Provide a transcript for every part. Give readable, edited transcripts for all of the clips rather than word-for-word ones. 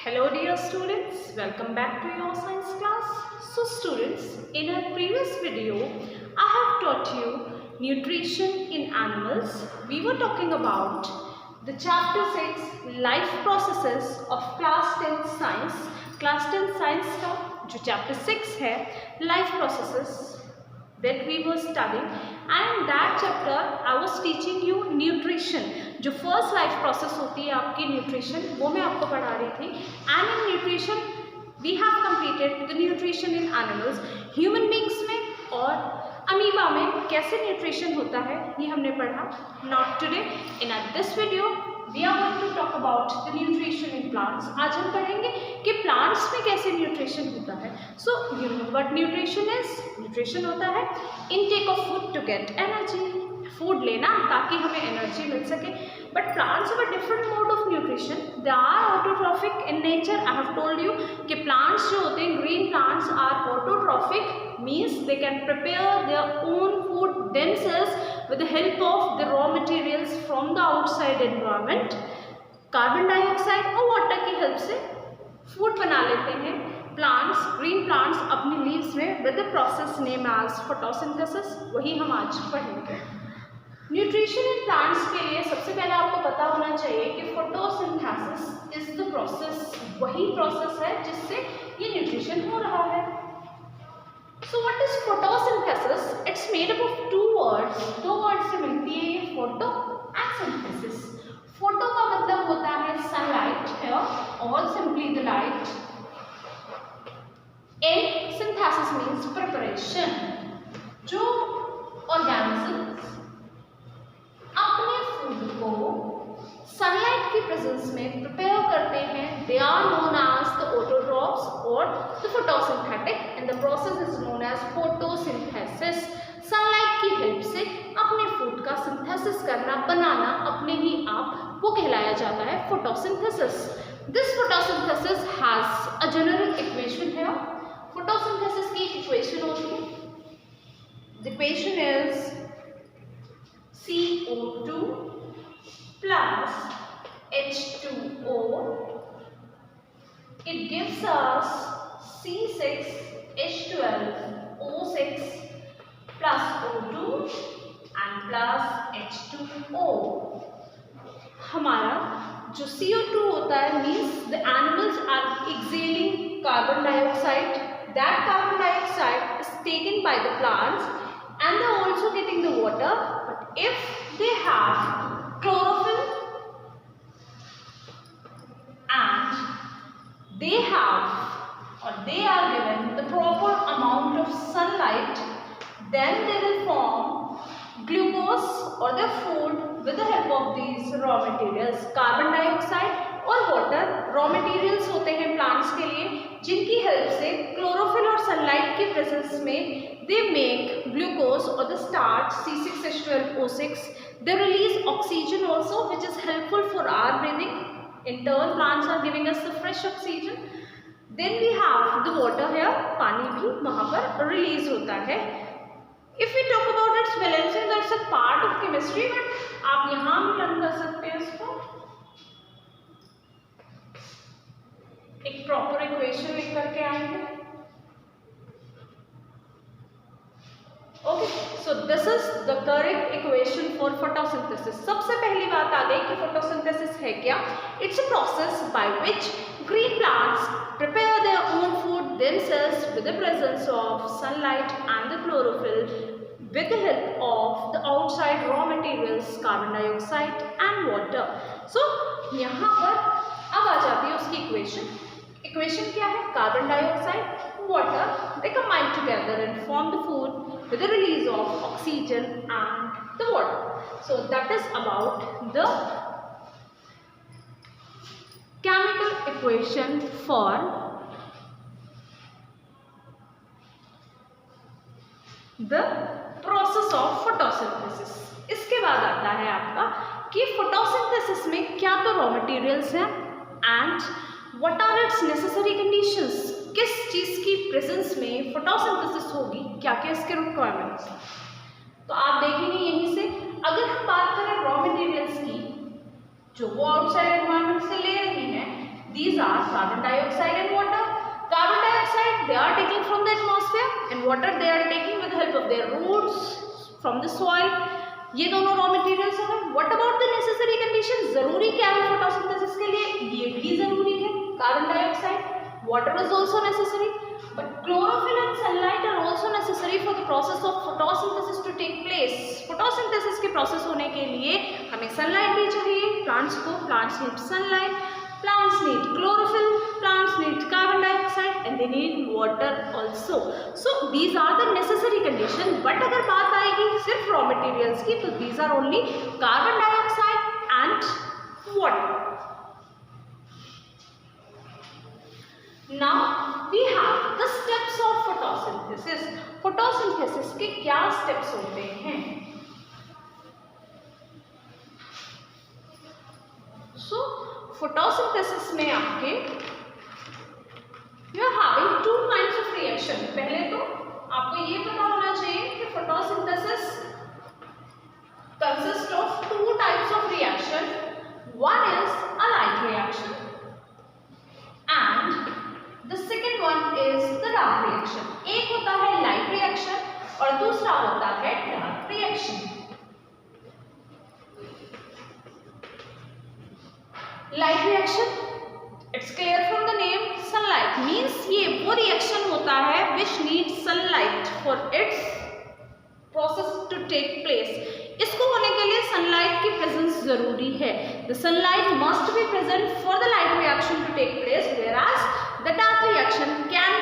Hello dear students, welcome back to your science class. So students, in our previous video, I have taught you nutrition in animals. We were talking about the chapter 6 life processes of class 10 science. Class 10 science का जो chapter 6 है life processes that we were studying, and in that chapter I was teaching you nutrition. जो first life process होती है आपकी nutrition, वो मैं आपको पढ़ा रही थी. And in nutrition we have completed the nutrition in animals. Human beings में और अमीबा में कैसे न्यूट्रिशन होता है ये हमने पढ़ा. Not today, in this video we are going to talk about the nutrition in plants. आज हम पढ़ेंगे कि प्लांट्स में कैसे न्यूट्रिशन होता है. So you know what nutrition is. Nutrition होता है intake of food to get energy. Food लेना ताकि हमें एनर्जी मिल सके. But plants have a different mode of nutrition. They are autotrophic in nature. I have told you कि plants जो होते हैं, green plants are autotrophic, means they can prepare their own food themselves with the help of the raw materials from the outside environment. Carbon dioxide और water की help से food बना लेते हैं प्लांट्स, ग्रीन प्लांट्स अपनी leaves में with the process name as photosynthesis. वही हम आज पढ़ेंगे. न्यूट्रिशन इन प्लांट्स के लिए सबसे पहले आपको पता होना चाहिए कि फोटोसिंथेसिस इज द प्रोसेस. वही प्रोसेस है जिससे ये न्यूट्रिशन हो रहा है. So what is photosynthesis? It's made up of two words. दो वर्ड से मिलती है ये, फोटो एंड सिंथेसिस. फोटो का मतलब होता है सनलाइट है और simply the light. And synthesis means preparation. जो ऑर्गेनिजम्स अपने फूड को सनलाइट की प्रेजेंस में प्रिपेयर करते हैं, they are known as the autotrophs और the photosynthetic, and the process is known as photosynthesis. Sunlight की हेल्प से अपने फूड का सिंथेसिस करना, बनाना अपने ही आप, वो कहलाया जाता है photosynthesis. This photosynthesis has a general equation है. फोटोसिंथेसिस की इक्वेशन होती है. The equation is CO2 plus H2O. It gives us C6H12O6 plus O2 and plus H2O. हमारा जो CO2 होता है means the animals are exhaling carbon dioxide. That carbon dioxide is taken by the plants and they are also getting the water. But if they have chlorophyll and they are given the proper amount of sunlight, then they will form glucose or the food with the help of these raw materials. Carbon dioxide और water raw materials होते हैं plants के लिए, जिनकी help से chlorophyll और sunlight के presence में they make glucose or the starch C6H12O6. They release oxygen also, which is helpful for our breathing. In turn, plants are giving us the fresh oxygen. Then we have the water here. पानी भी वहाँ पर release होता है. If we talk about its valency, that's a part of chemistry, but आप यहाँ भी learn कर सकते हैं इसको. एक proper equation लिख करके आएंगे. Okay, so this is the correct equation for photosynthesis. सबसे पहली बात आ गई कि photosynthesis है क्या. It's a process by which green plants prepare their own food themselves with the presence of sunlight and the chlorophyll with the help of the outside raw materials, carbon dioxide and water. So यहाँ पर अब आ जाती है उसकी equation. Equation क्या है? Carbon dioxide, water, they combine together and form the food with the release of oxygen and the water. So that is about the chemical equation for the process of photosynthesis. इसके बाद आता है आपका कि photosynthesis में क्या तो raw materials हैं and what are its necessary conditions. किस चीज़ की प्रेजेंस में फोटोसिंथेसिस होगी, क्या क्या इसके रिक्वायरमेंट्स. तो आप देखेंगे यहीं से, अगर हम बात करें रॉ मटेरियल्स की जो वो आउटसाइड एनवायरनमेंट से ले रही हैं, These are carbon dioxide and water. Carbon dioxide they are taking from the atmosphere and water they are taking with the help of their roots from the soil. ये दोनों raw materials हो गए. What about the necessary condition? जरूरी क्या है photosynthesis के लिए? ये भी जरूरी है. Carbon dioxide, water is also necessary, but chlorophyll and sunlight are also necessary for the process of photosynthesis to take place. Photosynthesis के प्रोसेस होने के लिए हमें सनलाइट भी चाहिए. Plants need sunlight, plants need chlorophyll, plants need carbon dioxide and they need water also. So these are the necessary condition. But अगर बात आएगी सिर्फ raw materials की तो these are only carbon dioxide and water. Now we have the steps of photosynthesis. Photosynthesis के क्या steps होते हैं? So फोटोसिंथेसिस में आपके you are having two kinds of reaction. पहले तो आपको ये पता होना चाहिए कि photosynthesis consist of two types of reaction. One is a light reaction and the second one is the dark reaction. एक होता है लाइट रिएक्शन और दूसरा होता है dark reaction. Light reaction, it's clear from the name, sunlight means ये वो reaction होता है which need sunlight for its process to take place. इसको होने के लिए सनलाइट की प्रेजेंस जरूरी है. The sunlight must be present for the light reaction to take place, whereas the dark reaction can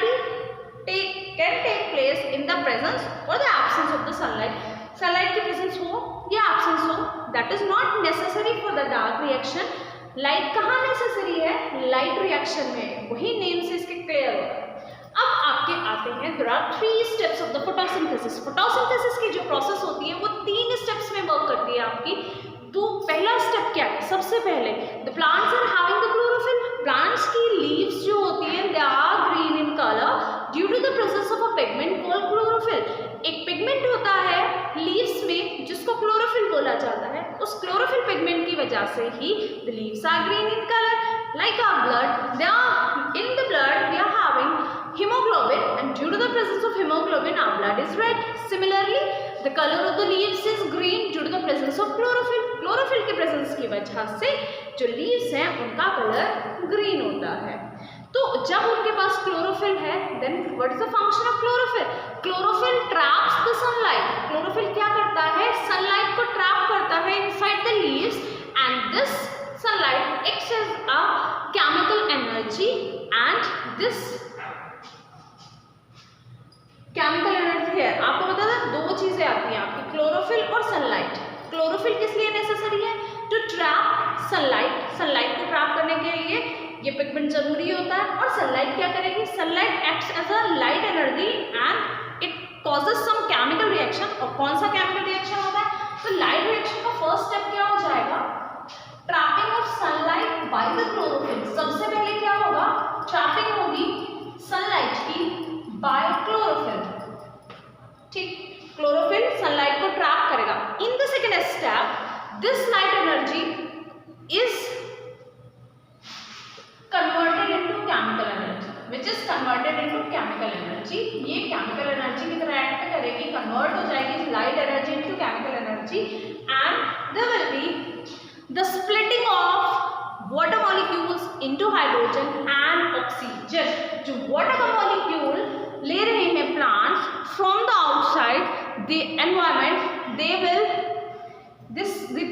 take place in the presence or the absence of the sunlight. Sunlight की presence हो या absence हो, that is not necessary for the dark reaction. Light कहाँ necessary है? Light reaction में. वही name से इसके क्लियर होगा. अब आपके आते हैं there are 3 steps of the photosynthesis. Photosynthesis की जो प्रोसेस होती है वो 3 स्टेप्स में वर्क करती है आपकी. तो पहला स्टेप क्या है? सबसे पहले the plants are having the chlorophyll. Plants की लीव्स जो होती हैं they are green in colour due to the presence of a pigment called chlorophyll. एक पिगमेंट होता है लीव्स में जिसको क्लोरोफिल बोला जाता है. उस क्लोरोफिल पिगमेंट की वजह से ही the leaves are green in colour. Like our blood, they are in the blood we are having hemoglobin and due to the presence of hemoglobin our blood is red. Similarly the color of the leaves is green due to the presence of chlorophyll. chlorophyll के presence की वजह से जो leaves हैं उनका colour green होता है. तो जब उनके पास क्लोरोफिल है then what is the function of chlorophyll? chlorophyll traps the sunlight. chlorophyll क्या करता है? sunlight को trap करता है inside the leaves and this sunlight acts as a chemical energy and this chemical energy है. आपको पता था 2 चीजें आती हैं आपकी, क्लोरोफिल और सनलाइट. क्लोरोफिल किस लिए नेसेसरी है? To trap sunlight. सनलाइट को ट्रैप करने के लिए ये पिगमेंट जरूरी होता है. और सनलाइट क्या करेगी? Sunlight acts as a light energy and it causes some chemical reaction. और कौन सा केमिकल रिएक्शन होता है? तो लाइट रिएक्शन का फर्स्ट स्टेप क्या हो जाएगा? Trapping of sunlight by the chlorophyll. सबसे पहले क्या होगा? ट्रैपिंग होगी सनलाइट की बाय क्लोरोफिल. ठीक, क्लोरोफिल सनलाइट को ट्रैप करेगा. In the second step this light energy is converted into chemical energy which is converted into chemical energy. ये केमिकल एनर्जी की तरह एक्ट करेगी, कन्वर्ट हो जाएगी light energy into chemical energy and there will be the splitting of water molecules into hydrogen and oxygen. जो water का molecule ले रहे हैं plants from the outside the environment, the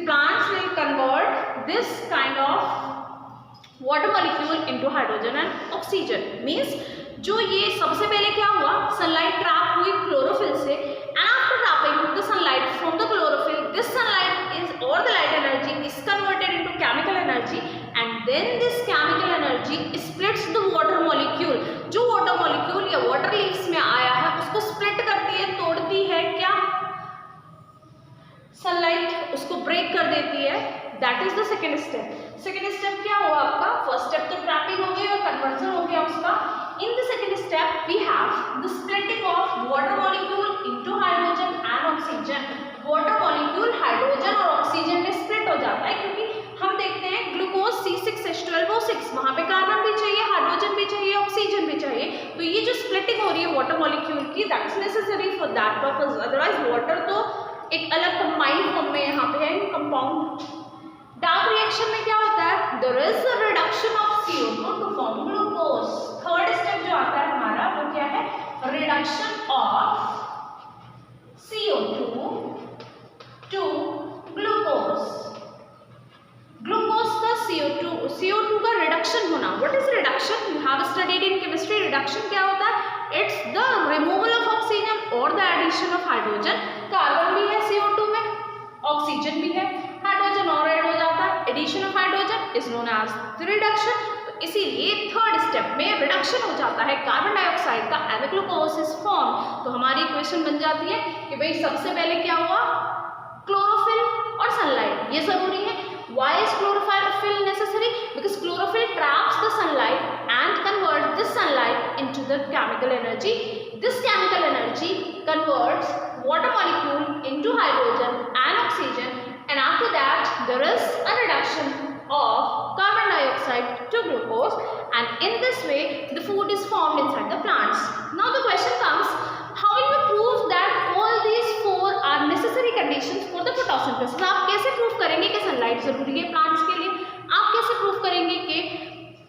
plants will convert this kind of water molecule into hydrogen and oxygen. Means जो ये सबसे पहले क्या हुआ? sunlight trap हुई chlorophyll से and after trapping the sunlight from the chlorophyll, this sunlight is or the light energy is converted into chemical energy and then this chemical energy splits the water molecule. जो water molecule या water leaves में आया है उसको split करती है, तोड़ती है. क्या? sunlight उसको break कर देती है. that is the second step. second step क्या हुआ आपका? first step तो trapping हो गई और conversion हो गया उसका. in the second step we have the splitting of water molecule into hydrogen and oxygen. water molecule hydrogen और oxygen में split हो जाता है क्योंकि हम देखते हैं ग्लूकोज C6H12O6 वहां पे कार्बन भी रही है वाटर मॉलिक्यूल की, that is necessary for that purpose, otherwise water तो एक अलग कंबाइंड फॉर्म में यहाँ पे है कंपाउंड। डार्क रिएक्शन में क्या होता है, there is a reduction of CO2 to form glucose. Third step जो आता है हमारा वो क्या है, reduction of CO2 to glucose. Glucose का CO2 का रिडक्शन होना। What is reduction, you have studied in chemistry. Reduction क्या होता है, it's the removal of oxygen और the addition of hydrogen. Carbon भी है CO2 में, ऑक्सीजन भी है, हाइड्रोजन और ऐड हो जाता है, addition of hydrogen is known as the reduction. तो इसीलिए थर्ड स्टेप में रिडक्शन हो जाता है कार्बन डाइऑक्साइड का एंड ग्लूकोज इज फॉर्म। तो हमारी इक्वेशन बन जाती है कि भाई सबसे पहले क्या हुआ, क्लोरोफिल और सनलाइट, ये जरूरी है। Why is chlorophyll necessary? Because chlorophyll traps the sunlight and converts this sunlight into the chemical energy. This chemical energy converts water molecule into hydrogen and oxygen, and after that there is a reduction of carbon dioxide to glucose, and in this way the food is formed inside the plants. Now the question comes, how will you prove that all these four are necessary conditions for the photosynthesis? आप कैसे prove करेंगे कि sunlight जरूरी है plants के लिए, आप कैसे प्रूव करेंगे कि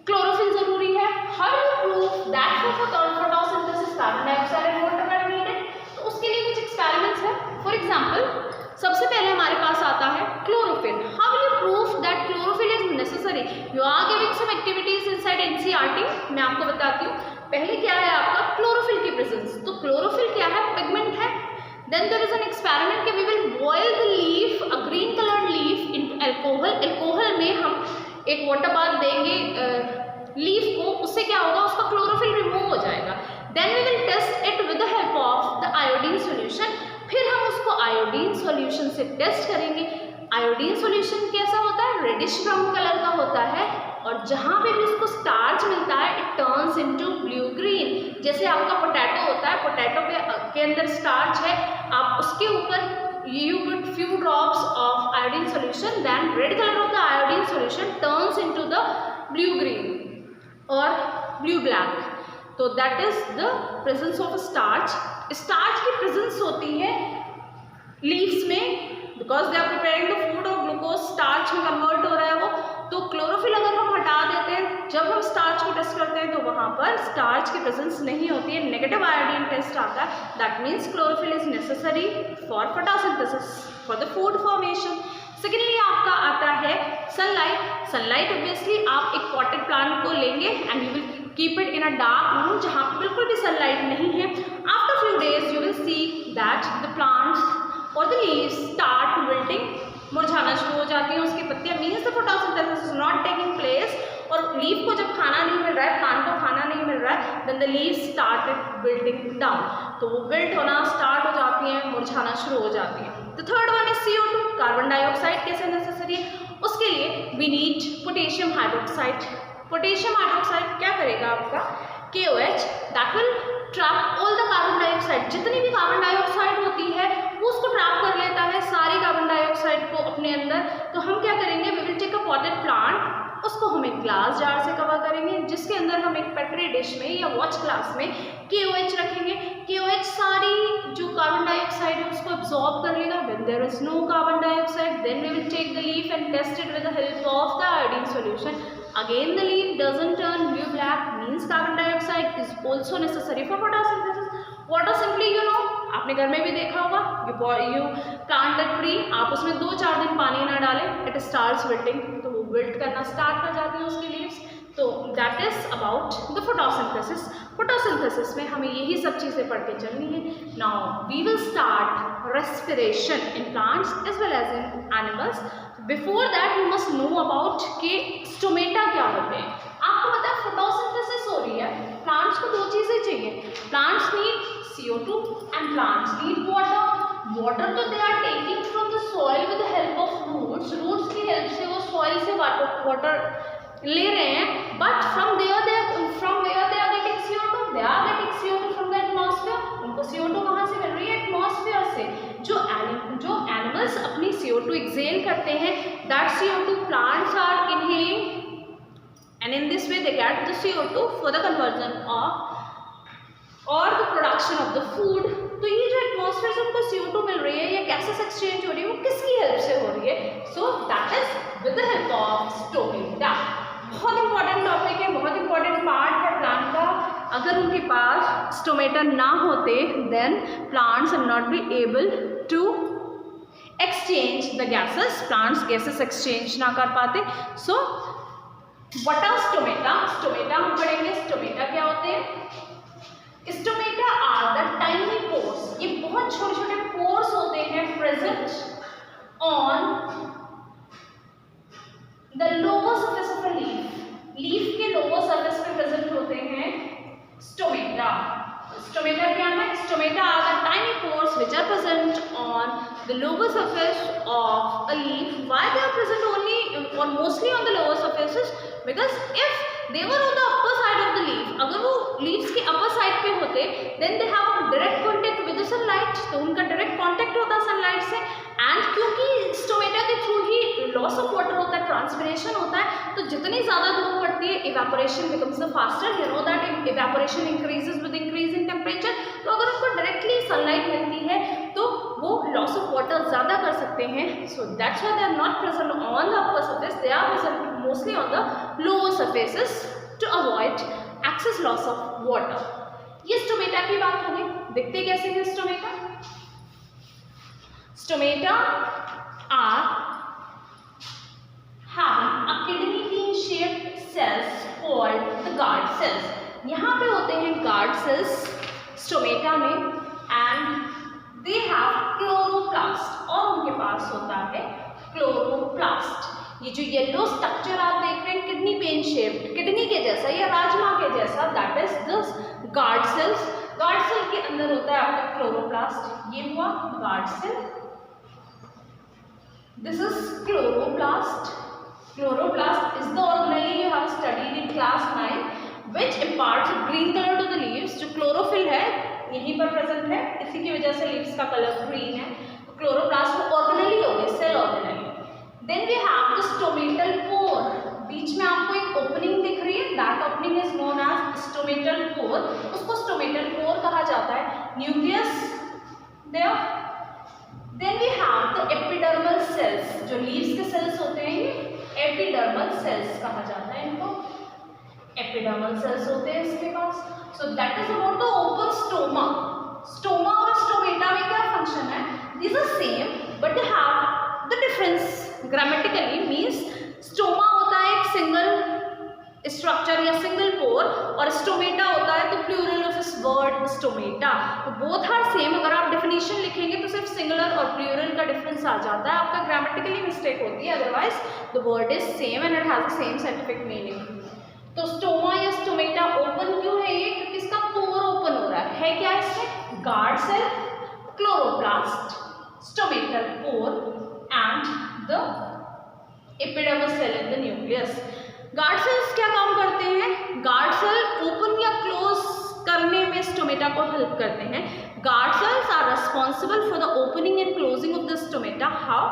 क्लोरोफिल जरूरी है? How do you prove that for photosynthesis carbon dioxide and water are needed? तो उसके लिए कुछ एक्सपेरिमेंट्स है। फॉर एग्जाम्पल सबसे पहले हमारे पास आता है chlorophyll. How will you prove that chlorophyll is necessary? You are giving some activities inside NCERT, मैं आपको बताती हूँ। पहले क्या है आपका क्लोरोफिल की प्रेजेंस। तो क्लोरोफिल क्या है, पिगमेंट है। Then there is an experiment कि we will boil the leaf, a green coloured leaf in alcohol. Alcohol में हम एक वाटर बाथ देंगे लीफ को, उससे क्या होगा, उसका क्लोरोफिल रिमूव हो जाएगा। Then we will test it with the help of the iodine solution. फिर हम उसको आयोडीन सॉल्यूशन से टेस्ट करेंगे। आयोडीन सॉल्यूशन कैसा होता है, रेडिश ब्राउन कलर का होता है, और जहाँ पे भी उसको स्टार्च मिलता है it turns into blue green. जैसे आपका पोटैटो होता है, पोटैटो के अंदर स्टार्च है, आप उसके ऊपर you put few drops of iodine solution, then red colour of the iodine solution turns into the blue green और ब्लू ब्लैक। तो that is the presence of starch. Starch की प्रेजेंस होती है लीव्स में, because they are preparing the food और glucose starch में convert हो रहा है वो। तो क्लोरोफिल अगर हम हटा देते हैं, जब हम स्टार्च को टेस्ट करते हैं तो वहाँ पर स्टार्च की प्रेजेंस नहीं होती है, नेगेटिव आयोडीन टेस्ट आता है। That means chlorophyll is necessary for photosynthesis, for the food formation. Secondly आपका आता है सनलाइट। सनलाइट ऑब्वियसली आप एक पॉटेड प्लांट को लेंगे and you will keep it in a dark room जहाँ बिल्कुल भी सनलाइट नहीं है। After few days you will see that the plants और द लीव्स स्टार्ट विल्टिंग, मुरझाना शुरू हो जाती हैं उसकी पत्तियां। Means the photosynthesis is not taking place, और लीफ को जब खाना नहीं मिल रहा है, प्लांट को खाना नहीं मिल रहा है, then the leaves started wilting down. तो वो विल्ट होना स्टार्ट हो जाती हैं, मुरझाना शुरू हो जाती हैं। The third one is CO2, carbon dioxide कैसे नेसेसरी है, उसके लिए we need potassium hydroxide. Potassium hydroxide क्या करेगा आपका, KOH, that will trap all the carbon dioxide. जितनी भी कार्बन डाइऑक्साइड होती है वो उसको ट्रैप कर लेता है, सारी कार्बन डाइऑक्साइड को अपने अंदर। तो हम क्या करेंगे, we will take a potted plant, उसको हम एक ग्लास जार से कवर करेंगे, जिसके अंदर हम एक पेट्री डिश में या वॉच ग्लास में KOH रखेंगे। KOH सारी जो कार्बन डाइऑक्साइड है उसको एब्जॉर्ब कर लेगा। When there is no carbon dioxide, then we will take the leaf and test it with the help of the iodine solution. Again the leaf doesn't turn blue black, means carbon dioxide is also necessary for photosynthesis. Water simply you know, आपने घर में भी देखा होगा, you plant the tree, आप उसमें 2-4 दिन पानी ना डालें, it starts wilting, तो वो wilt करना स्टार्ट कर जाती हैं उसकी leaves। तो that is about the photosynthesis. photosynthesis में हमें यही सब चीज़ें पढ़ के चलनी है। Now we will start respiration in plants as well as in animals. Before that you must know about कि स्टोमेटा क्या होते हैं। आपको पता है फोटोसिंथेसिस हो रही है, प्लांट्स को 2 चीज़ें चाहिए, plants need CO2 and plants need water. Water तो they are taking from the soil with the help of roots. Roots की हेल्प से वो soil से water ले रहे हैं, but from where they are getting CO2? They are getting CO2 from the atmosphere. उनको CO2 कहाँ से मिल रही है? एटमॉस्फेयर से। जो एनिमल्स अपनी CO2 एक्सेल करते हैं, that CO2 plants are inhaling, and in this way they get the CO2 for the conversion of और the production of the food. तो ये जो एटमॉस्फेयर से उनको CO2 मिल रही है या गैसेस एक्सचेंज हो रही है वो किसकी हेल्प से हो रही है? So that is with the help of stomata. बहुत इंपॉर्टेंट टॉपिक है, बहुत इंपॉर्टेंट पार्ट है प्लांट का। अगर उनके पास स्टोमेटा ना होते then plants are not be able to exchange the gases, plants gases exchange ना कर पाते। So what are stomata? Stomata हम पढ़ेंगे। स्टोमेटा क्या होते हैं? Stomata are the tiny pores, ये बहुत छोटे छोटे पोर्स होते हैं present on the lower surface of a leaf. Leaf के लोअर सरफेस पे प्रेजेंट होते हैं स्टोमेटा। स्टोमेटा क्या है? Stomata are the tiny pores which are present on the lower surface of a leaf. Why they are present only or mostly on the lower surfaces? Because if they were on the upper side of the leaf, अगर वो leaves के upper side पे होते then they have a direct contact with the sunlight, तो उनका direct contact होता है sunlight से। एंड क्योंकि स्टोमेटा के through he loss of water होता है, ट्रांसपिरेशन होता है, तो जितनी ज़्यादा धूप पड़ती है evaporation becomes the faster. You know that evaporation increases with increase in temperature. तो अगर उनको डायरेक्टली सनलाइट मिलती है तो वो लॉस ऑफ वाटर ज़्यादा कर सकते हैं। So that's why they are not present on the upper surface, they are present mostly on the lower surfaces to avoid excess loss of water. ये स्टोमेटा की बात होगी। दिखते कैसे हैं stomata? Stomata are having a kidney bean shaped cells called the guard cells. यहाँ पे होते हैं guard cells स्टोमेटा में and they have chloroplast और उनके पास होता है chloroplast। ये जो येलो स्ट्रक्चर आप देख रहे हैं किडनी पेन शेप्ड, किडनी के जैसा या राजमा के जैसा, that is the guard cells. Guard cell के अंदर होता है आपका क्लोरोप्लास्ट। ये हुआ guard cell. This is chloroplast. Chloroplast is the organelle you have studied in class 9 which imparts green color to the leaves. जो क्लोरोफिल है यहीं पर प्रेजेंट है, इसी की वजह से लीव्स का कलर ग्रीन है। तो क्लोरोप्लास्ट में ऑर्गेनेली हो गए, cell organelle. Then we have the stomatal pore. बीच में आपको एक ओपनिंग दिख रही है, that opening is known as stomatal pore. उसको स्टोमेटल पोर कहा जाता है। Nucleus there. Then we have the epidermal cells. जो लीव्स के सेल्स होते हैं ये एपिडर्मल सेल्स कहा जाता है इनको। एपिडर्मल सेल्स होते हैं इसके पास। So that is about the open stoma. Stoma और स्टोमेटा में क्या फंक्शन है? These are same but they have the difference grammatically. Means stoma होता है एक सिंगल स्ट्रक्चर या सिंगल पोर और स्टोमेटा होता है तो plural of this word stomata. तो बोथ आर सेम। अगर आप डेफिनेशन लिखेंगे तो सिर्फ सिंगुलर और प्लूरल का डिफरेंस आ जाता है, आपका ग्रामेटिकली मिस्टेक होती है, otherwise the word is same and it has the same scientific meaning. तो स्टोमा या स्टोमेटा ओपन क्यों है ये? क्योंकि इसका पोर ओपन हो रहा है क्या इसमें? Guard cell, chloroplast, stomatal pore and the epidermal cell in the nucleus. Guard cells क्या काम करते हैं? गार्ड सेल ओपन या क्लोज करने में स्टोमेटा को हेल्प करते हैं। Guard cells are responsible for the opening and closing of the stomata. How?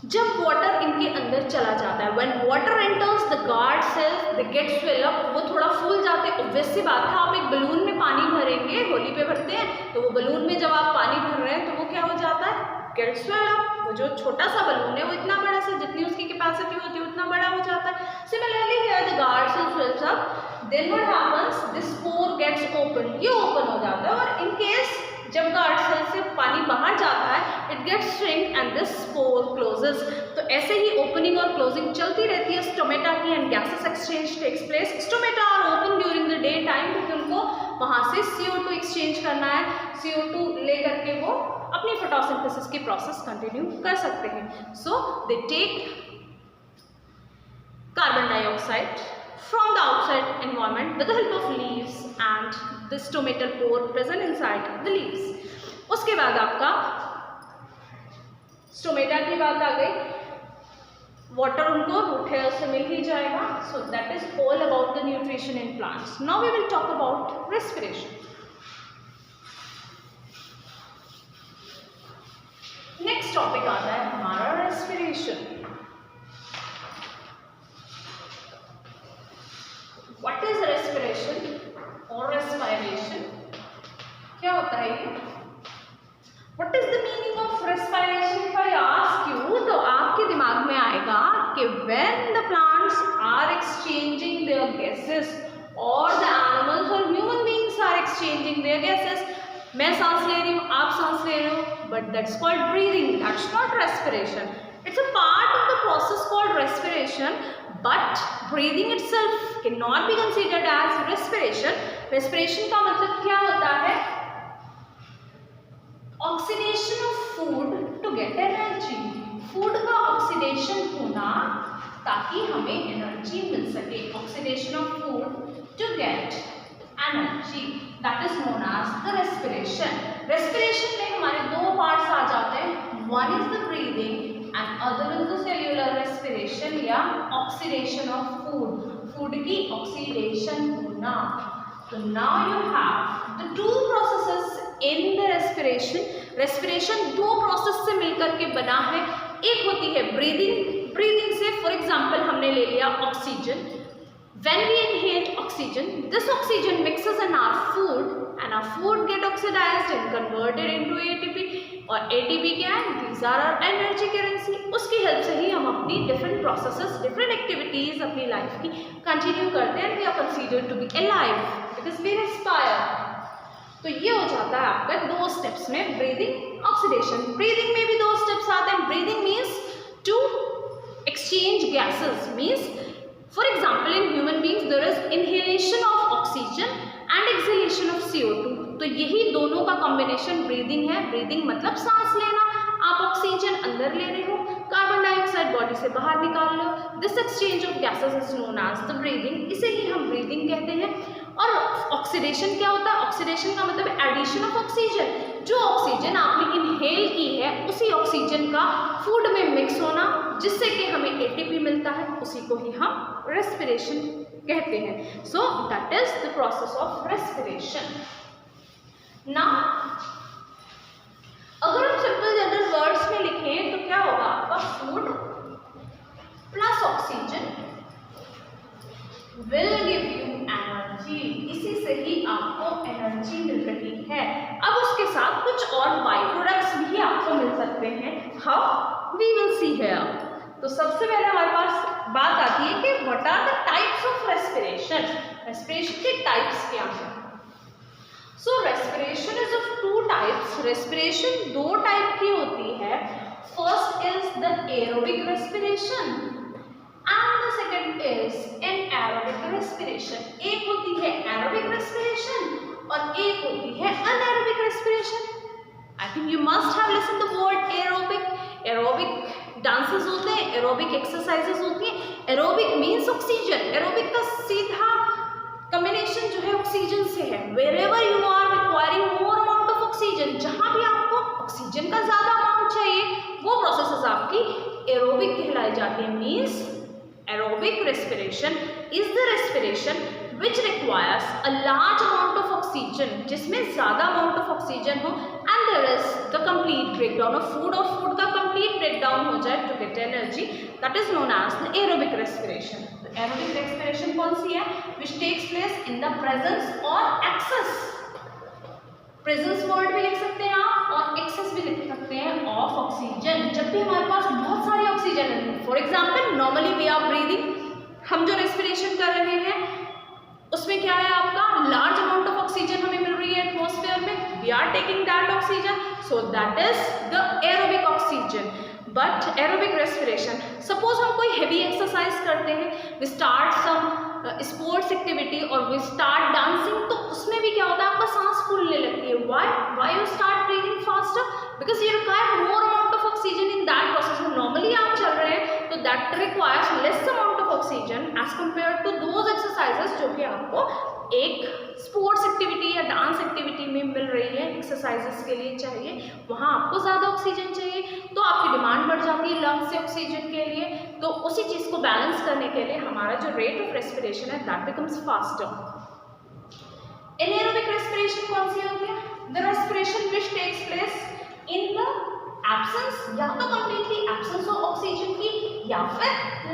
जब वाटर इनके अंदर चला जाता है, when water enters the guard cells they get swell up, वो थोड़ा फूल जाते हैं। ऑब्वियस सी बात है, आप एक बलून में पानी भरेंगे, होली पे भरते हैं, तो वो बलून में जब आप पानी भर रहे हैं तो वो क्या हो जाता है? Get swell up. वो जो छोटा सा बलून है वो इतना बड़ा सा, जितनी उसकी कैपेसिटी होती है उतना बड़ा हो जाता है। Similarly here the guard cell swells up, then what happens? This pore gets open, ये ओपन हो जाता है और इन केस जब गार्ड सेल से पानी बाहर जाता है it gets shrink and this pore closes. तो ऐसे ही ओपनिंग और क्लोजिंग चलती रहती है स्टोमेटा की and gases exchange takes place. Stomata are open during the day time क्योंकि उनको वहाँ से CO2 एक्सचेंज करना है। CO2 ले करके वो अपनी फोटोसिंथेसिस की प्रोसेस कंटिन्यू कर सकते हैं। So they take carbon dioxide from the outside environment with the help of leaves and the stomatal pore present inside the leaves. उसके बाद आपका स्टोमेटा की बात आ गई। वाटर उनको रूट हेयर से मिल ही जाएगा। So that is all about the nutrition in plants. Now we will talk about respiration. Next topic आता है हमारा respiration. What is respiration or respiration? बताइए what is the meaning of respiration? If I ask you, तो आपके दिमाग में आएगा कि when the plants are exchanging their gases और द एनिमल्स और human beings are exchanging their gases, मैं सांस ले रही हूँ, आप सांस ले रहे हो, but that's called breathing, that's not respiration. It's a part of the process called respiration, but breathing itself cannot be considered as respiration. Respiration का मतलब क्या होता है? Oxidation of food to get energy. Food का oxidation होना ताकि हमें energy मिल सके. Oxidation of food to get energy. That is known as the respiration. Respiration में हमारे दो parts आ जाते हैं. One is the breathing and other is the cellular respiration या oxidation of food. Food की oxidation होना. So now you have the two processes in the respiration. Respiration दो process से मिलकर के बना है. एक होती है breathing. Breathing से for example हमने ले लिया oxygen. When we inhale oxygen, this oxygen mixes in our food and our food get oxidized and converted into ATP. और ATP क्या है? These are our energy currency. उसकी हेल्प से ही हम अपनी different processes, different activities अपनी life की continue करते हैं. We are considered to be alive because we respire. तो ये हो जाता है आपका दो स्टेप्स में ब्रीदिंग, ऑक्सीडेशन. ब्रीदिंग में भी दो स्टेप्स आते हैं. Breathing means to exchange gases. Means for example in human beings there is inhalation of oxygen and exhalation of CO2. तो यही दोनों का कॉम्बिनेशन ब्रीदिंग है. ब्रीदिंग मतलब सांस लेना. आप ऑक्सीजन अंदर ले रहे हो, कार्बन डाइऑक्साइड बॉडी से बाहर निकाल लो. This exchange of gases is known as the breathing. इसे ही हम ब्रीदिंग कहते हैं. और ऑक्सीडेशन क्या होता है? ऑक्सीडेशन का मतलब एडिशन ऑफ ऑक्सीजन. जो ऑक्सीजन आपने इनहेल की है उसी ऑक्सीजन का फूड में मिक्स होना, जिससे कि हमें एटीपी मिलता है, उसी को ही हम रेस्पिरेशन कहते हैं. सो that is the process of respiration. Now अगर हम सिंपल जनरल वर्ड्स में लिखें तो क्या होगा आपका? Food plus oxygen will give you energy. इसी से ही आपको एनर्जी मिल रही है. अब उसके साथ कुछ और बाई प्रोडक्ट्स भी आपको मिल सकते हैं. How? We will see here. तो सबसे पहले हमारे पास बात आती है कि what are the types of respiration. Respiration के टाइप्स क्या हैं? So respiration is of two types. Respiration दो टाइप की होती है. First is the aerobic respiration and the second is anaerobic respiration. एक होती है aerobic respiration और एक होती है anaerobic respiration. I think you must have listened the word aerobic. Aerobic dances होते हैं, aerobic exercises होती हैं. Aerobic means oxygen. Aerobic का सीधा combination जो है oxygen से है. Wherever you are requiring more amount of oxygen, जहाँ भी आपको oxygen का ज़्यादा amount चाहिए, वो processes आपकी aerobic कहलाई जाती है. Means aerobic respiration is the respiration which requires a large amount of oxygen, जिसमें ज़्यादा amount of oxygen हो, and there is the complete breakdown of food, और food का complete breakdown हो जाए to get energy. That is known as the aerobic respiration. तो aerobic respiration कौन सी है? Which takes place in the presence or excess. Presence word भी लिख सकते हैं आप और एक्सेस भी लिख सकते हैं ऑफ ऑक्सीजन. जब भी हमारे पास बहुत सारी ऑक्सीजन है, for example normally we are breathing, हम जो रेस्पिरेशन कर रहे हैं उसमें क्या है आपका लार्ज अमाउंट ऑफ ऑक्सीजन हमें मिल रही है एटमॉस्फेयर में. We are taking that oxygen, so that is the aerobic oxygen. But aerobic respiration, suppose हम कोई हैवी एक्सरसाइज करते हैं, we start some sports activity और वी स्टार्ट डांसिंग, तो उसमें भी क्या होता है आपका सांस फूलने लगती है. Why you start breathing faster? Because you require more amount of oxygen in that process. Normally आप चल रहे हैं तो that requires less amount of oxygen as compare to those exercises जो कि आपको एक स्पोर्ट्स एक्टिविटी या डांस एक्टिविटी में मिल रही है, एक्सरसाइजेस के लिए चाहिए, वहाँ आपको ज़्यादा ऑक्सीजन चाहिए, तो आपकी डिमांड बढ़ जाती है लंग्स से ऑक्सीजन के लिए. तो उसी चीज़ को बैलेंस करने के लिए हमारा जो रेट ऑफ रेस्पिरेशन है that becomes faster. Anaerobic respiration कौन सी होती है? The respiration which takes place in the absence, या तो कंप्लीटली एब्सेंस ऑफ ऑक्सीजन की, या फिर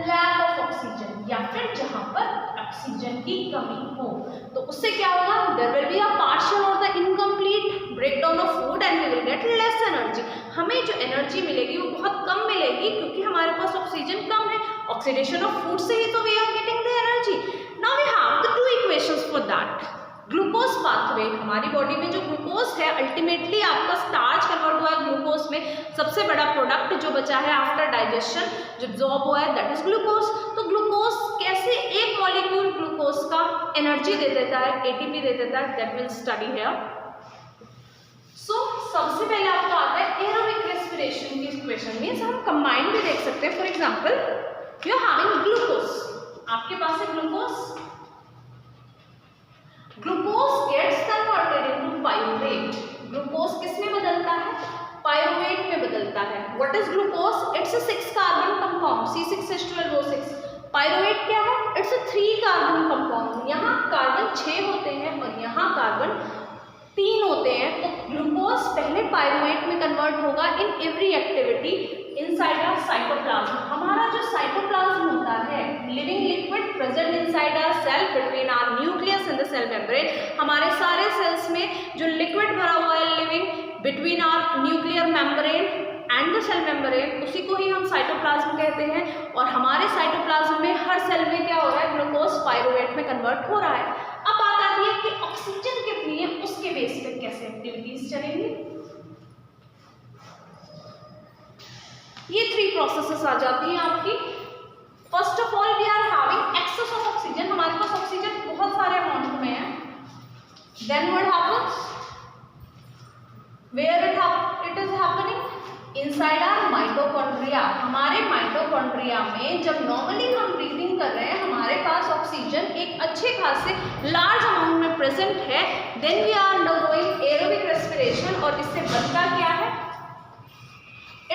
लैक ऑफ ऑक्सीजन, या फिर जहां पर ऑक्सीजन की कमी हो. तो उससे क्या होगा? There will be a partial और the incomplete break down of food and we will get less energy. हमें जो एनर्जी मिलेगी वो बहुत कम मिलेगी क्योंकि हमारे पास ऑक्सीजन कम है। ऑक्सीडेशन ऑफ फूड से ही तो we are getting the energy. Now we have the two equations for that. Glucose pathway, हमारी बॉडी में जो ग्लूकोज है अल्टीमेटली आपका स्टार्च कन्वर्ट हुआ है ग्लूकोज में। सबसे बड़ा प्रोडक्ट जो बचा है आफ्टर डाइजेशन जो एब्जॉर्ब हुआ है दैट इज ग्लूकोज। तो ग्लूकोज कैसे एक मॉलिक्यूल ग्लूकोज का एनर्जी दे देता है, एटीपी दे देता है, that will study here. So सबसे पहले आपका आता है एरोबिक रेस्पिरेशन की इक्वेशन। मींस हम कंबाइन भी देख सकते हैं। For example you are having glucose, आपके पास है glucose. Glucose gets converted into pyruvate. Glucose किस में बदलता है? पाइरुवेट में बदलता है। What is glucose? It's a 6 carbon compound C6H12O6। Pyruvate क्या है? It's a 3 carbon compound. यहाँ कार्बन 6 होते हैं और यहाँ कार्बन 3 होते हैं। तो ग्लूकोज पहले पाइरुवेट में कन्वर्ट होगा in every activity inside our cytoplasm. हमारा जो साइटोप्लाज्म होता है living liquid present inside our cell between our nucleus and the cell membrane. हमारे सारे सेल्स में जो लिक्विड भरा हुआ है living between our nuclear membrane and the cell membrane, उसी को ही हम साइटोप्लाज्म कहते हैं। और हमारे साइटोप्लाज्म में हर सेल में क्या हो रहा है? ग्लूकोज पाइरुवेट में कन्वर्ट हो रहा है। अब बात आती है कि ऑक्सीजन कितनी है, उसके बेस पे कैसे एक्टिविटीज चलेंगी। ये 3 प्रोसेसेस आ जाती हैं आपकी। First of all we are having excess of oxygen. हमारे पास ऑक्सीजन बहुत सारे अमाउंट में है। Then what happens? Where it is happening? Inside our mitochondria. हमारे माइटोकॉन्ड्रिया में जब नॉर्मली हम ब्रीदिंग कर रहे हैं हमारे पास ऑक्सीजन एक अच्छे खासे लार्ज अमाउंट में प्रेजेंट है। Then we are undergoing aerobic respiration और इससे बनता क्या है?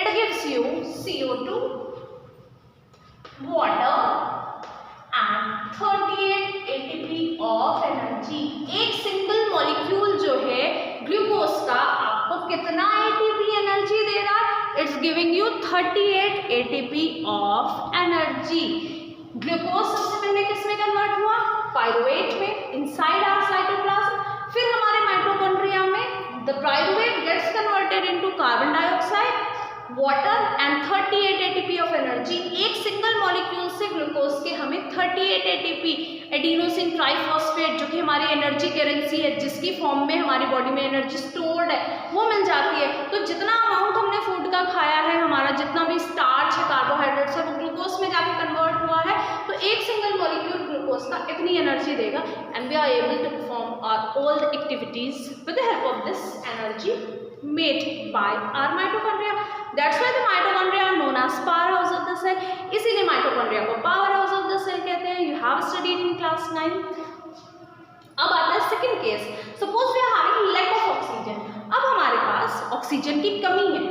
It gives you CO2, water and 38 ATP of energy। एक सिंगल मॉलिक्यूल जो है ग्लूकोज का आपको कितना ATP एनर्जी दे रहा है? It's giving you 38 ATP of energy। Glucose सबसे पहले किस में कन्वर्ट हुआ? पाइरुवेट में इनसाइड आवर साइटोप्लाज्म। फिर हमारे माइटोकॉन्ड्रिया में the pyruvate gets converted into carbon dioxide, water and 38 ATP of energy. एक सिंगल मॉलिक्यूल से ग्लूकोज के हमें 38 ATP एडिनोसिन ट्राइफॉस्फेट जो कि हमारी एनर्जी करेंसी है, जिसकी फॉर्म में हमारी बॉडी में एनर्जी स्टोर्ड है, वो मिल जाती है। तो जितना अमाउंट हमने फूड का खाया है, हमारा जितना भी स्टार्च है, कार्बोहाइड्रेट्स है, वो ग्लूकोज में जाके कन्वर्ट हुआ है। तो एक सिंगल मॉलिक्यूल ग्लूकोज का इतनी एनर्जी देगा and we are able to perform our all the activities with the help of this energy made by our mitochondria। That's why the mitochondria are known as powerhouse of the cell। इसीलिए mitochondria को power house of the cell कहते हैं। You have studied in class 9। अब आता है second case. Suppose we are having lack of oxygen. अब हमारे पास ऑक्सीजन की कमी है।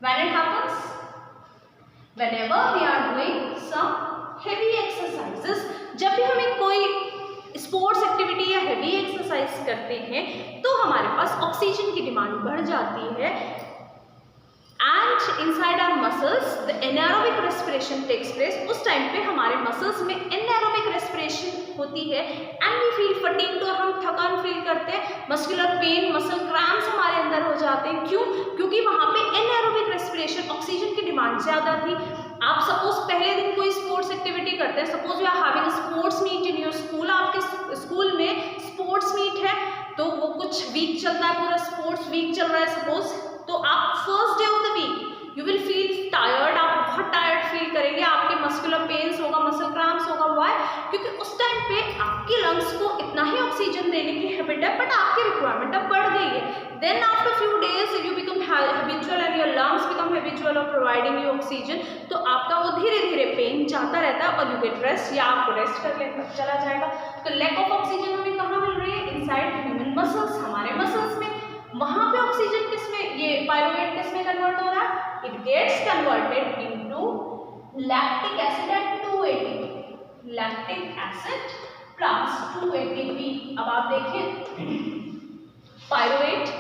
When it happens? Whenever we are doing some heavy exercises। जब भी हमें कोई स्पोर्ट्स एक्टिविटी या हेवी एक्सरसाइज करते हैं तो हमारे पास ऑक्सीजन की डिमांड बढ़ जाती है and inside our muscles the anaerobic respiration takes place. उस टाइम पे हमारे मसल्स में एनारोबिक रेस्पिरेशन होती है एंड वी फील फटीग्ड और हम थकान फील करते हैं, मस्कुलर पेन, मसल क्रैम्प्स हमारे अंदर हो जाते हैं। क्यों? क्योंकि वहाँ पे एनारोबिक रेस्पिरेशन, ऑक्सीजन की डिमांड ज़्यादा थी। आप सपोज पहले दिन कोई स्पोर्ट्स एक्टिविटी करते हैं, suppose you are having sports meet in your school. आपके स्कूल में स्पोर्ट्स मीट है तो वो कुछ वीक चलता है, पूरा स्पोर्ट्स वीक चल रहा है सपोज। तो आप first day of the week you will feel tired, आप बहुत टायर्ड फील करेंगे, आपके मस्कुलर पेन्स होगा, मसल क्रैम्प्स होगा। व्हाई? क्योंकि उस टाइम पे आपके लंग्स को इतना ही ऑक्सीजन देने की हैबिट है बट आपकी रिक्वायरमेंट अब बढ़ गई है। Then after few days you become habitual and your lungs become habitual of providing you oxygen. तो आपका वो धीरे धीरे पेन जाता रहता है और यू गेट रेस्ट या आपको रेस्ट कर लेना चला जाएगा। तो लैक ऑफ ऑक्सीजन हमें कहाँ मिल रही है? इनसाइड ह्यूमन मसल्स, हमारे मसल्स में। वहाँ पे ऑक्सीजन किसमें, ये पाइरुवेट किसमें कन्वर्ट हो रहा है? It gets converted into lactic acid and 2 ATP। Lactic acid plus 2 ATP। अब आप देखिए पाइरुवेट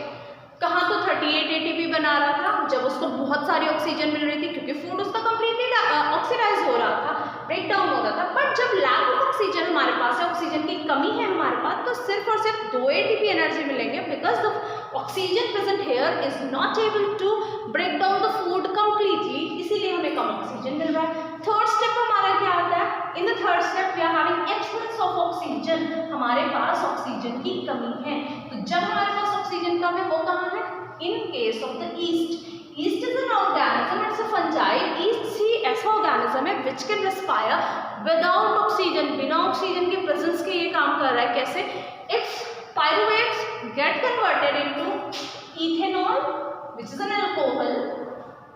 कहाँ तो 38 ATP बना रहा था जब उसको बहुत सारी ऑक्सीजन मिल रही थी क्योंकि फूड उसका कंप्लीटली ऑक्सीडाइज हो रहा था, ब्रेक डाउन हो रहा था। बट जब लैक ऑफ ऑक्सीजन हमारे पास है, ऑक्सीजन की कमी है हमारे पास, तो सिर्फ और सिर्फ 2 ATP एनर्जी मिलेंगे because the oxygen present here is not able to break down the food completely, इसीलिए हमें कम ऑक्सीजन मिल रहा है। थर्ड स्टेप हमारा क्या आता है? In the third step we are having absence of oxygen, हमारे पास ऑक्सीजन की कमी है। तो जब हमारे पास ऑक्सीजन कम है वो कहाँ है? In case of the yeast. Yeast is an organism, it's a fungi. Yeast ही ऐसा ऑर्गेनिज्म है which can respire without oxygen, बिना ऑक्सीजन के प्रेजेंस के ये काम कर रहा है। कैसे? It's pyruvates get converted into ethanol which is an alcohol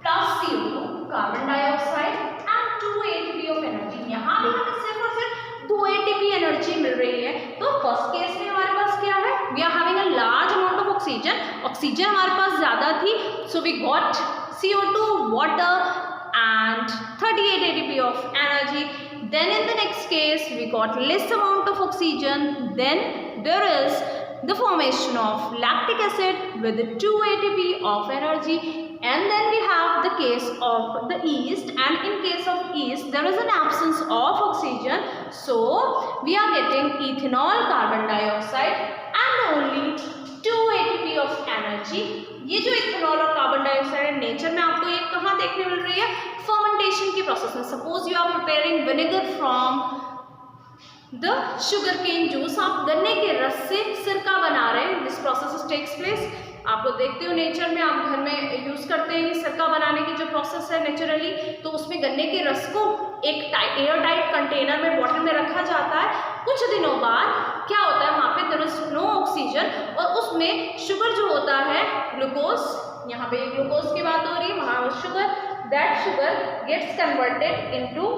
plus CO2 carbon dioxide and 2 ATP of energy। यहाँ भी हमें सिर्फ और सिर्फ 2 ATP एनर्जी मिल रही है। तो फर्स्ट केस में हमारे पास क्या है? We are having a large amount of oxygen, oxygen हमारे पास ज्यादा थी, so we got CO2, water and 38 ATP of energy। Then in the next case we got less amount of oxygen, then there is the formation of lactic acid with 2 ATP of energy, and then we have the case of the yeast, and in case of yeast there is an absence of oxygen, so we are getting ethanol, carbon dioxide and only 2 ATP of energy। ये जो ethanol और carbon dioxide है nature में आपको ये कहाँ देखने मिल रही है? फर्मेंटेशन की प्रोसेस में। Suppose you are preparing vinegar from the sugar cane juice, आप गन्ने के रस से सिरका बना रहे हैं। दिस प्रोसेस टेक्स प्लेस, आप लोग देखते हो नेचर में, आप घर में यूज करते हैं सिरका बनाने की जो प्रोसेस है नेचुरली, तो उसमें गन्ने के रस को एक एयर टाइट कंटेनर में बॉटल में रखा जाता है। कुछ दिनों बाद क्या होता है, वहाँ पे देयर इज नो ऑक्सीजन और उसमें शुगर जो होता है ग्लूकोज, यहाँ पे ग्लूकोज की बात हो रही है, वहाँ sugar, that sugar gets converted into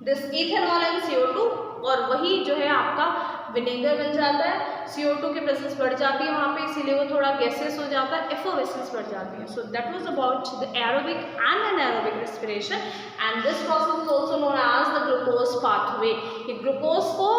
this ethanol and CO2 और वही जो है आपका विनेगर बन जाता है। CO2 की प्रेजेंस बढ़ जाती है वहाँ पे, इसीलिए वो थोड़ा गैसेस हो जाता है, एफोवेसेंस बढ़ जाती है। So that was about the aerobic and anaerobic respiration, and this process is also known as the glucose pathway. ये ग्लूकोज को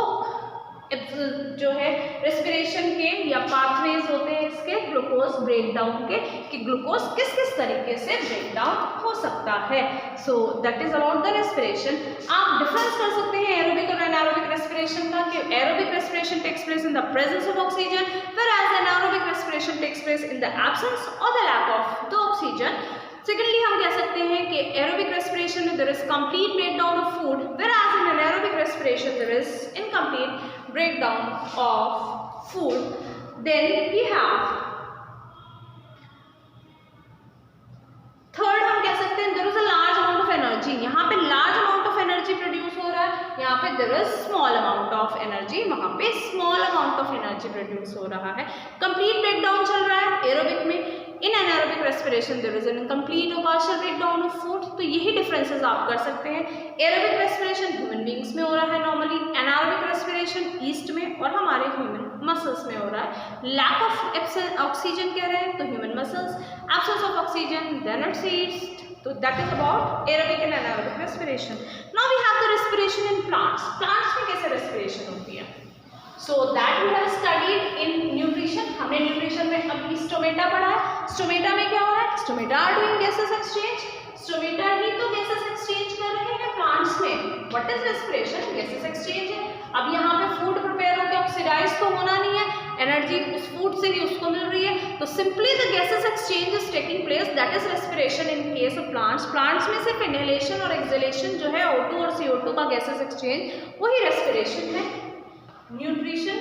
जो है रेस्पिरेशन के या पाथवेज होते हैं इसके ग्लूकोज ब्रेकडाउन के, कि ग्लूकोज किस किस तरीके से ब्रेकडाउन हो सकता है। So that is about the respiration. आप डिफरेंस कर सकते हैं एरोबिक और एनारोबिक रेस्पिरेशन का, कि aerobic respiration takes place in the presence of oxygen, whereas anaerobic respiration takes place in the absence और the lack of the oxygen. Secondly हम कह सकते हैं कि एरोबिक रेस्पिरेशन में there is complete breakdown of food, whereas in anaerobic respiration there is incomplete breakdown of food। Then we have third, हम कह सकते हैं there is a large amount of energy। यहाँ पे large amount of energy produce हो रहा है, यहाँ पे there is small amount of energy, वहाँ पे small amount of energy produce हो रहा है। कंप्लीट ब्रेकडाउन चल रहा है एरोबिक में, in anaerobic respiration there is an incomplete और पार्शियल ब्रेकडाउन ऑफ फूड। तो यही डिफरेंसेस आप कर सकते हैं। एरोबिक रेस्पिरेशन ह्यूमन बींग्स में हो रहा है नॉर्मली, एनारोबिक रेस्पिरेशन ईस्ट में और हमारे ह्यूमन मसल्स में हो रहा है। लैक ऑफ ऑक्सीजन कह रहे हैं तो human muscles, absence of oxygen then it's yeast. तो that is about aerobic and anaerobic respiration. Now we have the respiration in plants. Plants में कैसे रेस्पिरेशन होती है? So that we have studied in nutrition. हमने nutrition में अभी stomata पढ़ा है। स्टोमेटा में क्या हो रहा है? Stomata are doing gases exchange. Stomata ही तो गैसेस एक्सचेंज कर रहे हैं प्लांट्स में। What is respiration? Gases exchange है। अब यहाँ पे फूड प्रिपेयर होकर ऑक्सीडाइज तो होना नहीं है, एनर्जी उस फूड से ही उसको मिल रही है, तो simply the gases exchange is taking place, that is respiration in case of plants. Plants में सिर्फ इनहेलेशन और एक्सहेलेशन जो है O2 और CO2 का गैसेस एक्सचेंज, वही रेस्पिरेशन है। न्यूट्रिशन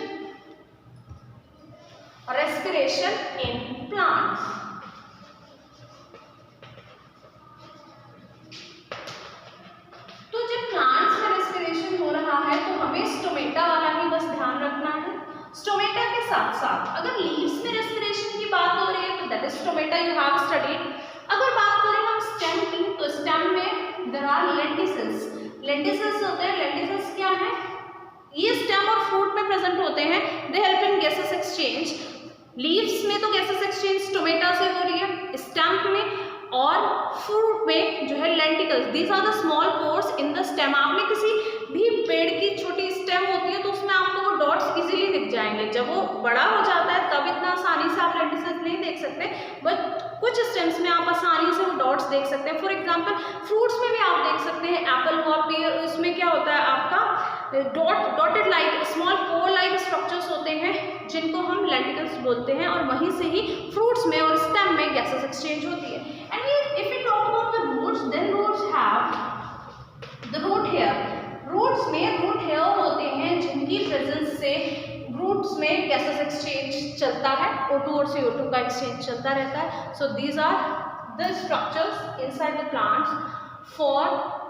और रेस्पिरेशन इन प्लांट्स। तो जब प्लांट्स में रेस्पिरेशन हो रहा है तो हमें स्टोमेटा वाला ही बस ध्यान रखना है। स्टोमेटा के साथ साथ अगर लीव्स में रेस्पिरेशन की बात हो रही है तो that is stomata you have studied. अगर बात करें हम स्टेम की तो स्टेम में देयर आर लेंटिसल्स। लेंटिसल्स होते हैं, लेंटिसल्स क्या है? ये स्टेम और फ्रूट में प्रेजेंट होते हैं, they help in gases exchange. Leaves में तो गैसेस एक्सचेंज स्टोमेटा से हो रही है, स्टेम में और फ्रूट में जो है lenticels, these are the small pores in the stem. आपने किसी भी पेड़ की छोटी स्टेम होती है तो उसमें आपको वो डॉट्स इजीली दिख जाएंगे। जब वो बड़ा हो जाता है तब इतना आसानी से आप लेंटिसल्स नहीं देख सकते, बट कुछ स्टेम्स में आप आसानी से वो डॉट्स देख सकते हैं। फॉर एग्जाम्पल फ्रूट्स में भी आप देख सकते हैं, एप्पल हुआ, पेयर, उसमें क्या होता है आपका dotted like small pore like structures होते हैं जिनको हम लेंटिकल्स बोलते हैं, और वहीं से ही फ्रूट्स में और स्टेम में गैसेस एक्सचेंज होती है। And if we talk about the roots, then roots have the root hair. Roots में रूट हेयर होते हैं जिनकी प्रेजेंस से रूट्स में गैसेस एक्सचेंज चलता है, O2 और CO2 का एक्सचेंज चलता रहता है। So these are the structures inside the plants for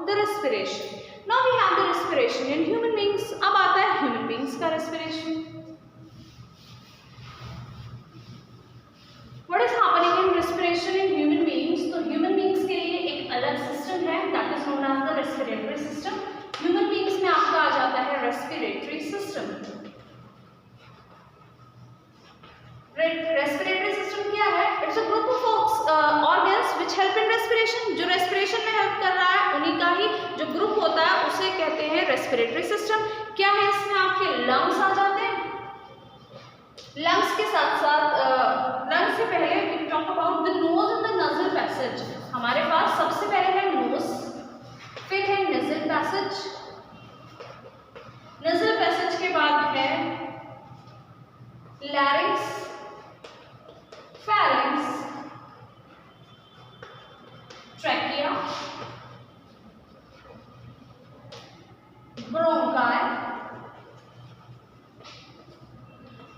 the respiration. Now we have the respiration in human beings. अब आता है ह्यूमन बींग्स का respiration. What is happening in respiration in human beings? तो human beings के लिए एक अलग system है, that is known as the respiratory system. Human beings में आपका आ जाता है रेस्पिरेटरी सिस्टम। रेस्पिरेटरी सिस्टम क्या है? It's a group of organs which help in respiration. जो रेस्पिरेशन में हेल्प कर रहा है उन्हीं का ही जो ग्रुप होता है उसे कहते हैं रेस्पिरेटरी सिस्टम। क्या है इसमें? आपके लंग्स आ जाते हैं। लंग्स के साथ साथ लंग्स से पहले we talk about the nose and the nasal passage. हमारे पास सबसे पहले है नोज, फिर है नजल पैसेज। नजल पैसेज के बाद है larynx, pharynx, trachea, bronchi,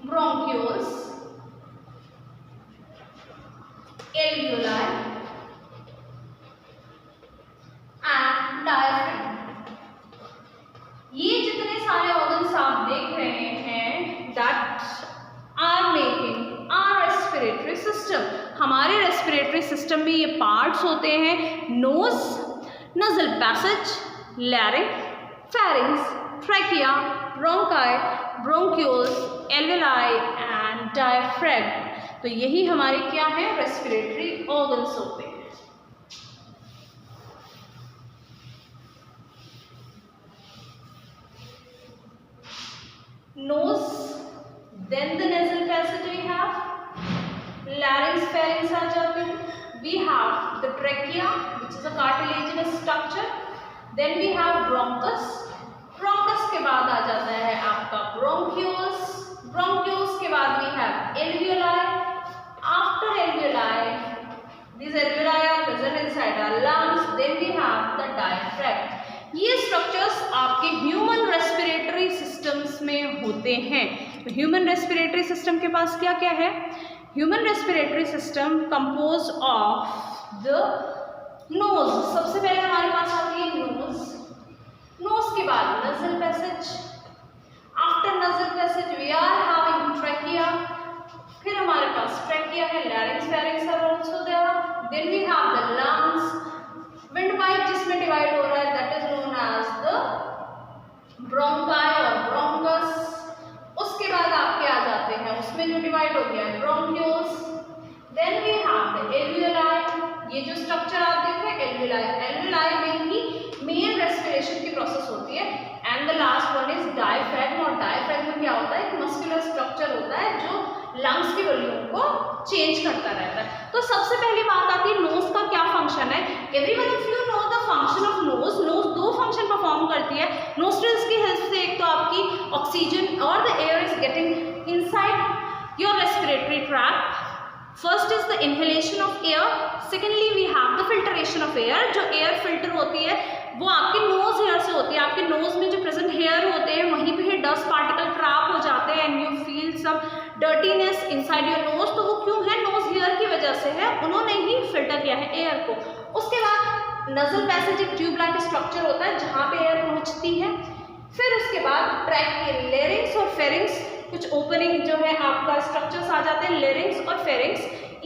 bronchioles, alveoli and diaphragm। ये जितने सारे ऑर्गन्स आप देख रहे हैं that are making our respiratory system. हमारे रेस्पिरेटरी सिस्टम में ये पार्ट्स होते हैं nose, nasal passage, larynx, pharynx, trachea, bronchi, bronchioles, alveoli and diaphragm. तो यही हमारे क्या है? रेस्पिरेटरी ऑर्गन्स होते हैं। Nose, then the nasal passage we have, larynx, pharynx आ जाते हैं। We have the trachea which is a cartilaginous structure, then we have bronchus, bronchus के बाद आ जाता है आपका bronchioles, bronchioles के बाद we have alveoli, after alveoli these alveoli are present inside our lungs, then we have the diaphragm। ये structures आपके human respiratory systems में होते हैं। तो ह्यूमन रेस्पिरेटरी सिस्टम के पास क्या क्या है? Human respiratory system compose of the nose. सबसे पहले हमारे पास आती है नोज, नोज के बाद nasal passage, after nasal passage we are having trachea, फिर हमारे पास ट्रैकिया है, larynx, pharynx are also there, then we have the lungs, wind pipe जिसमें डिवाइड हो रहा है that is known as the bronchi और ब्रोंकस। उसके बाद आपके आ जाते हैं उसमें जो डिवाइड हो गया है bronchioles, then we have the alveoli. ये जो स्ट्रक्चर आप देख रहे हैं एल्वेoli, एल्वेoli में ही मेन रेस्पिरेशन की प्रोसेस होती है। And the last one is diaphragm, और डायफ्रैगम में क्या होता है? एक मस्कुलर स्ट्रक्चर होता है जो लंग्स की वॉल्यूम को चेंज करता रहता है। तो सबसे पहली बात आती है नोज का क्या फंक्शन है। Everyone of you know the function of nose. Nose दो फंक्शन परफॉर्म करती है नोस्ट्रिल्स की हेल्प से। एक तो आपकी ऑक्सीजन और the air is getting inside your respiratory tract. First is the inhalation of air, secondly we have the filtration of air. जो एयर फिल्टर होती है वो आपके नोज हेयर से होती है। आपके नोज में जो प्रेजेंट हेयर होते हैं वहीं पे डस्ट पार्टिकल ट्रैप हो जाते हैं and you feel some dirtiness inside your nose. तो वो क्यों है? नोज हेयर की वजह से है, उन्होंने ही फिल्टर किया है एयर को। उसके बाद नजल पैसेज एक ट्यूब लाइक स्ट्रक्चर होता है जहाँ पे एयर पहुँचती है। फिर उसके बाद ट्रैकिया, लेरिंग्स और फेरिंग्स, कुछ ओपनिंग जो है आपका स्ट्रक्चर्स आ जाते हैं लेरिंग्स और फेरिंग्स।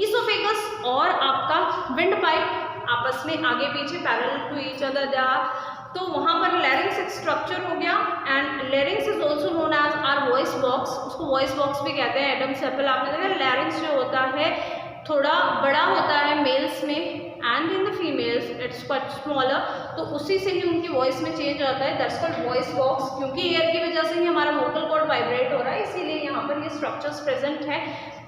इसोफेगस और आपका विंड पाइप आपस में आगे पीछे पैरेलल टू ईच अदर जा, तो वहाँ पर लैरिंग्स एक स्ट्रक्चर हो गया। And larynx is also known as our voice box, उसको वॉइस बॉक्स भी कहते हैं। एडम सेपल आपने देखा लैरिंग्स जो होता है थोड़ा बड़ा होता है मेल्स में and in the females it's quite smaller, तो उसी से ही उनकी वॉइस में चेंज आता है, दैट्स कॉल्ड वॉइस बॉक्स। क्योंकि एयर की वजह से ही हमारा वोकल कॉर्ड वाइब्रेट हो रहा है, इसीलिए यहाँ पर ये स्ट्रक्चर्स प्रेजेंट है।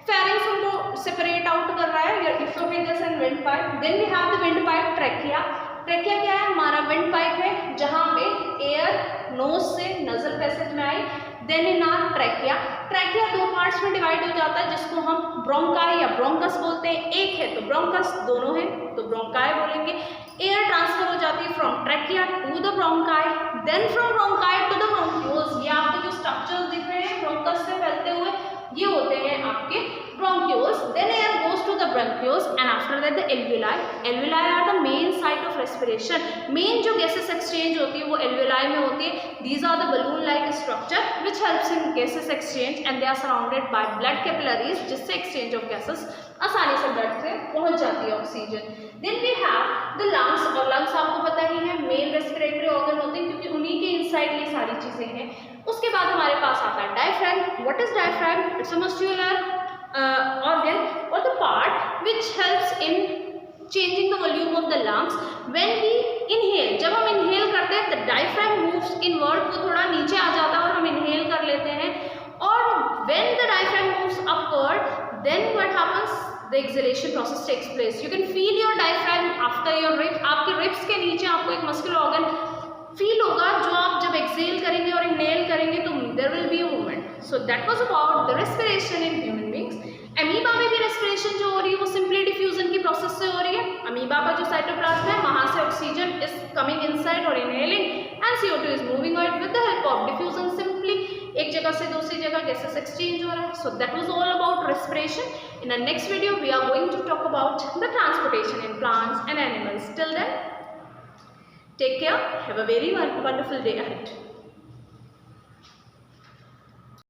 फेरिंग्स उनको सेपरेट आउट कर रहा है, oesophagus and windpipe. Then we have the windpipe trachea. Trachea क्या है? हमारा विंड पाइप है जहाँ पे एयर नोज से नजल पैसेज में आई। Then in are trachea, trachea दो पार्ट्स में डिवाइड हो जाता है जिसको हम ब्रोंकाई या ब्रोंकस बोलते हैं। एक है तो ब्रोंकस, दोनों है तो ब्रोंकाई बोलेंगे। एयर ट्रांसफर हो जाती है from trachea to the bronchi, then from bronchi to the bronchioles. ये आपको जो स्ट्रक्चर्स दिख रहे हैं ब्रोंकस से फैलते हुए, ये होते हैं आपके bronchioles. Then air goes to the bronchioles and after that the alveoli. Alveoli are the main site of respiration. Main जो gases exchange होती है वो alveoli में होती है. These are the balloon-like structure which helps in gases exchange and they are surrounded by blood capillaries जिससे exchange of gases आसानी से ब्लड से पहुंच जाती है oxygen. Then we have the lungs, और lungs आपको पता ही है मेन रेस्पिरेटरी ऑर्गन होते हैं क्योंकि उन्हीं के इनसाइड ये सारी चीजें हैं. उसके बाद हमारे पास आता है diaphragm. What is diaphragm? It's a muscular organ or the part which helps in changing the volume of the lungs when we inhale. जब हम inhale करते हैं the diaphragm moves inward, वो थोड़ा नीचे आ जाता है और हम inhale कर लेते हैं. और when the diaphragm moves upward then what happens? The exhalation process takes place. You can feel your diaphragm after your ribs. आपके ribs के नीचे आपको एक muscular organ फील होगा जो आप जब एक्सेल करेंगे और इनहेल करेंगे तो there will be a movement. So that was about the respiration in human beings. Amoeba में भी रेस्पिरेशन जो हो रही है वो सिंपली डिफ्यूजन की प्रोसेस से हो रही है. अमीबा का जो साइटोप्लाज्म है वहां से ऑक्सीजन इज कमिंग इनसाइड और inhaling and CO2 is moving out with the help of diffusion. Simply एक जगह से दूसरी जगह गैसेस एक्सचेंज हो रहा है. So that was all about respiration. In the next video we are going to talk about the transportation in plants and animals. Till then, take care. Have a very wonderful day ahead.